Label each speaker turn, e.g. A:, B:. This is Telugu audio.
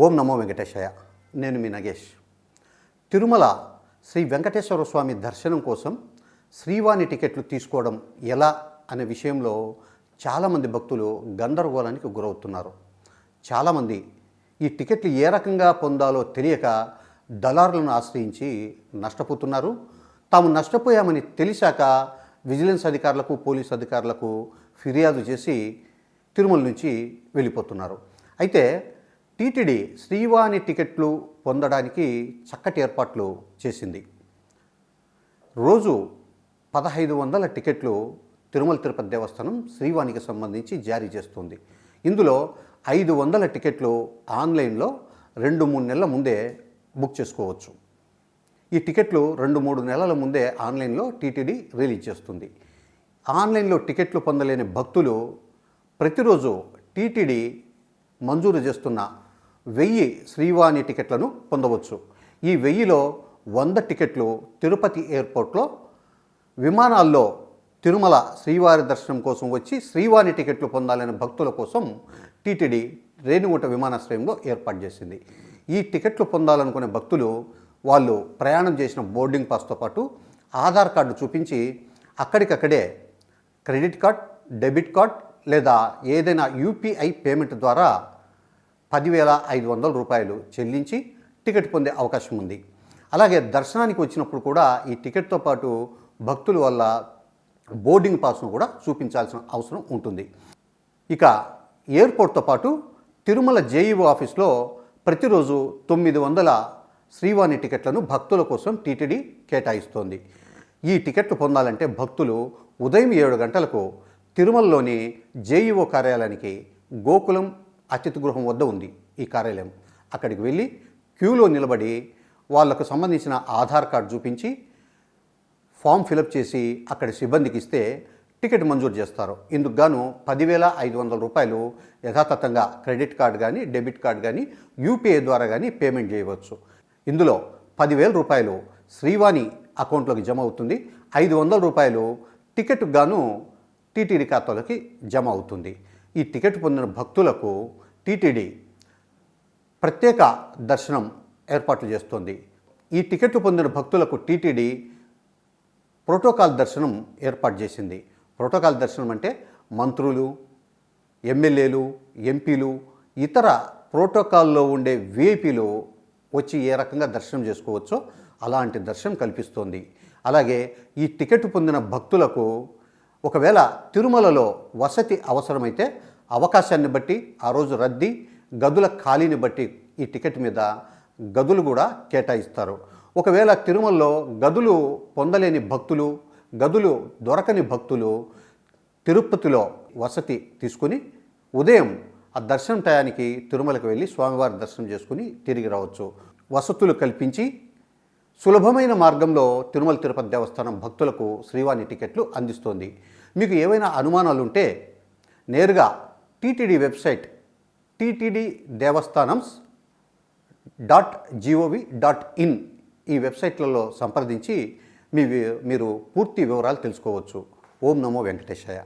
A: ఓం నమో వెంకటేశాయ. నేను మీ నగేష్. తిరుమల శ్రీ వెంకటేశ్వర స్వామి దర్శనం కోసం శ్రీవాణి టికెట్లు తీసుకోవడం ఎలా అనే విషయంలో చాలామంది భక్తులు గందరగోళానికి గురవుతున్నారు. చాలామంది ఈ టికెట్లు ఏ రకంగా పొందాలో తెలియక దళారులను ఆశ్రయించి నష్టపోతున్నారు. తాము నష్టపోయామని తెలిసాక విజిలెన్స్ అధికారులకు, పోలీసు అధికారులకు ఫిర్యాదు చేసి తిరుమల నుంచి వెళ్ళిపోతున్నారు. అయితే టీటీడీ శ్రీవాణి టికెట్లు పొందడానికి చక్కటి ఏర్పాట్లు చేసింది. రోజు 1500 టికెట్లు తిరుమల తిరుపతి దేవస్థానం శ్రీవాణికి సంబంధించి జారీ చేస్తుంది. ఇందులో 500 టికెట్లు ఆన్లైన్లో 2-3 నెలల ముందే బుక్ చేసుకోవచ్చు. ఈ టికెట్లు 2-3 నెలల ముందే ఆన్లైన్లో టీటీడీ రిలీజ్ చేస్తుంది. ఆన్లైన్లో టికెట్లు పొందలేని భక్తులు ప్రతిరోజు టీటీడీ మంజూరు చేస్తున్న 1000 శ్రీవాణి టికెట్లను పొందవచ్చు. ఈ 1000లో 100 టికెట్లు తిరుపతి ఎయిర్పోర్ట్లో విమానాల్లో తిరుమల శ్రీవారి దర్శనం కోసం వచ్చి శ్రీవాణి టికెట్లు పొందాలనే భక్తుల కోసం టీటీడీ రేణిగుంట విమానాశ్రయంలో ఏర్పాటు చేసింది. ఈ టికెట్లు పొందాలనుకునే భక్తులు వాళ్ళు ప్రయాణం చేసిన బోర్డింగ్ పాస్తో పాటు ఆధార్ కార్డు చూపించి అక్కడికక్కడే క్రెడిట్ కార్డ్, డెబిట్ కార్డ్ లేదా ఏదైనా యూపీఐ పేమెంట్ ద్వారా 10,500 రూపాయలు చెల్లించి టికెట్ పొందే అవకాశం ఉంది. అలాగే దర్శనానికి వచ్చినప్పుడు కూడా ఈ టికెట్తో పాటు భక్తుల వల్ల బోర్డింగ్ పాస్ను కూడా చూపించాల్సిన అవసరం ఉంటుంది. ఇక ఎయిర్పోర్ట్తో పాటు తిరుమల జేఈఓ ఆఫీస్లో ప్రతిరోజు 900 శ్రీవాణి టికెట్లను భక్తుల కోసం టీటీడీ కేటాయిస్తోంది. ఈ టికెట్లు పొందాలంటే భక్తులు ఉదయం 7 గంటలకు తిరుమలలోని జేఈఓ కార్యాలయానికి గోకులం అతిథి గృహం వద్ద ఉంది ఈ కార్యాలయం. అక్కడికి వెళ్ళి క్యూలో నిలబడి వాళ్లకు సంబంధించిన ఆధార్ కార్డు చూపించి ఫామ్ ఫిలప్ చేసి అక్కడి సిబ్బందికి ఇస్తే టికెట్ మంజూరు చేస్తారు. ఇందుకు గాను 10,500 రూపాయలు యథాతథంగా క్రెడిట్ కార్డు కానీ, డెబిట్ కార్డు కానీ, యూపీఐ ద్వారా కానీ పేమెంట్ చేయవచ్చు. ఇందులో 10,000 రూపాయలు శ్రీవాణి అకౌంట్లోకి జమ అవుతుంది. 500 రూపాయలు టికెట్కు గాను టీటీడీ ఖాతాలోకి జమ అవుతుంది. ఈ టికెట్ పొందిన భక్తులకు టీటీడీ ప్రత్యేక దర్శనం ఏర్పాట్లు చేస్తోంది. ఈ టికెట్లు పొందిన భక్తులకు టీటీడీ ప్రోటోకాల్ దర్శనం ఏర్పాటు చేసింది. ప్రోటోకాల్ దర్శనం అంటే మంత్రులు, ఎమ్మెల్యేలు, ఎంపీలు, ఇతర ప్రోటోకాల్లో ఉండే విఐపీలు వచ్చి ఏ రకంగా దర్శనం చేసుకోవచ్చో అలాంటి దర్శనం కల్పిస్తోంది. అలాగే ఈ టికెట్ పొందిన భక్తులకు ఒకవేళ తిరుమలలో వసతి అవసరమైతే అవకాశాన్ని బట్టి, ఆ రోజు రద్దీ, గదుల ఖాళీని బట్టి ఈ టికెట్ మీద గదులు కూడా కేటాయిస్తారు. ఒకవేళ తిరుమలలో గదులు పొందలేని భక్తులు, గదులు దొరకని భక్తులు తిరుపతిలో వసతి తీసుకుని ఉదయం ఆ దర్శనం టయానికి తిరుమలకు వెళ్ళి స్వామివారి దర్శనం చేసుకుని తిరిగి రావచ్చు. వసతులు కల్పించి సులభమైన మార్గంలో తిరుమల తిరుపతి దేవస్థానం భక్తులకు శ్రీవాణి టికెట్లు అందిస్తోంది. మీకు ఏవైనా అనుమానాలు ఉంటే నేరుగా టీటీడీ వెబ్సైట్ ttddevastanams.gov.in ఈ వెబ్సైట్లలో సంప్రదించి మీరు పూర్తి వివరాలు తెలుసుకోవచ్చు. ఓం నమో వెంకటేశాయ.